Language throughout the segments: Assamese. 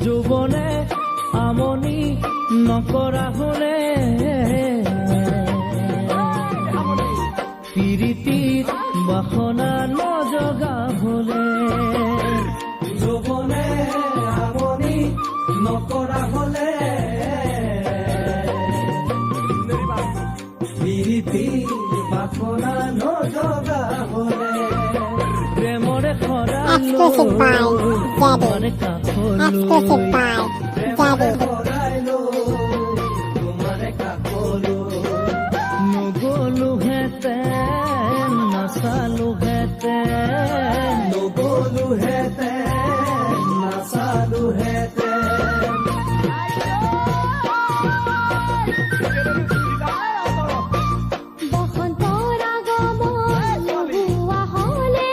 যৌবনে আমনি নকরা হলে পিরিতির বাসনা নজগা হলে যৌবনে আমনি নকরা হলে পিরিতির বাসনা নজগা হলে প্রেমরে খরা Exclusive by Daddy. Exclusive by Daddy. নগলু হেতেন নাচালু হেতেন নগলু হেতেন নাচালু হেতেন বসন্তৰ আগমন নোহোৱা হ'লে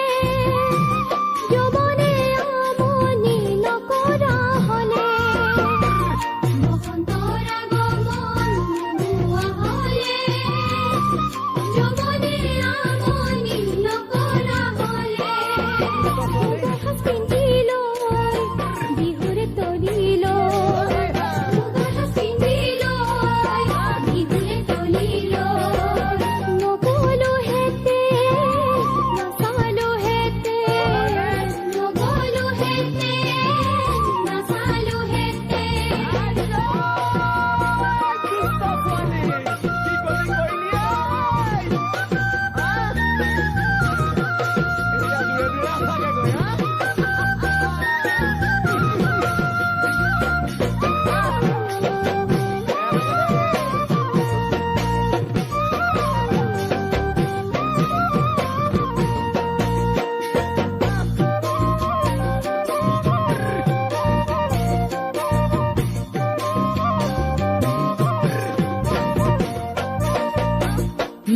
যৌৱনে আমনি নকৰা হ'লে বসন্তৰ আগমন নোহোৱা হ'লে যৌৱনে আমনি নকৰা হ'লে মুগাসাজ পিন্ধি লৈ বিহুৰে তলি লৈ মুগাসাজ পিন্ধি লৈ বিহুৰে তলি লৈ নগলো হেতেন নাচালো হেতেন নগলো হেতেন নাচালো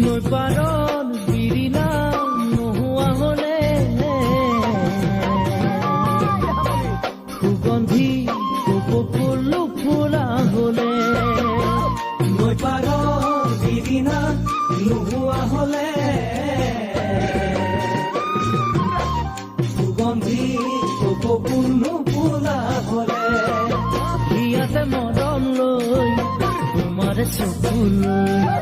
নৈ পাৰত বিৰিণা নোহোৱা হলে সুগন্ধি কপৌফুল ফুলা হলে নৈ পাৰত বিৰিণা নোহোৱা হলে সুগন্ধি কপৌফুল ফুলা হলে ইয়াতে মৰম লৈ তোমাৰ চকুলৈ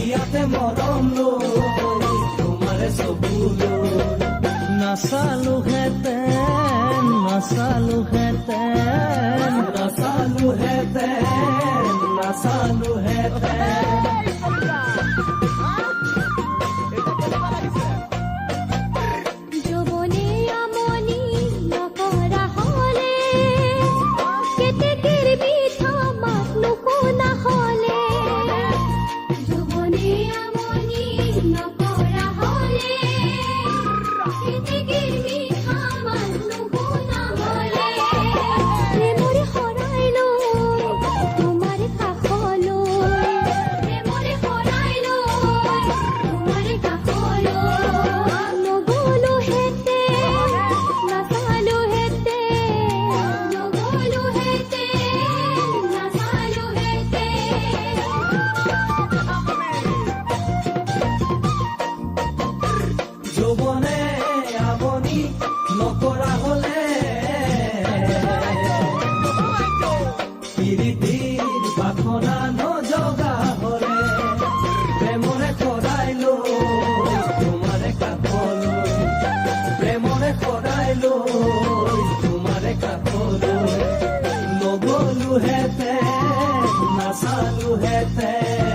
ইয়াতে মৰম লৈ তোমাৰ চকুলৈ নাচালো হেতেন নাচালো হেতেন নাচালো হেতেন নাচালো হেতেন যৌৱনে আমনি নকৰা হ'লে কেতেকীৰ মিঠা মাত নুশুনা হ'লে যৌৱনে আমনি নকৰা হ'লে কেতেকীৰ মিঠা মাত নুশুনা হ'লে প্ৰেমৰে হৰাই লৈ তোমাৰ কাষলৈ প্ৰেমৰে হৰাই লৈ তোমাৰ কাষলৈ নগলো হেতেন নাচালো হেতেন নগলো হেতেন নাচালো হেতেন যৌবনে আমনি নকৰা হলে পিৰিতিৰ বাসনা নজগা হলে প্ৰেমৰে খৰাই লৈ তোমাৰে কাষলৈ প্ৰেমৰে খৰাই লৈ তোমাৰে কাষলৈ নগলো হেতেন নাচালো হেতেন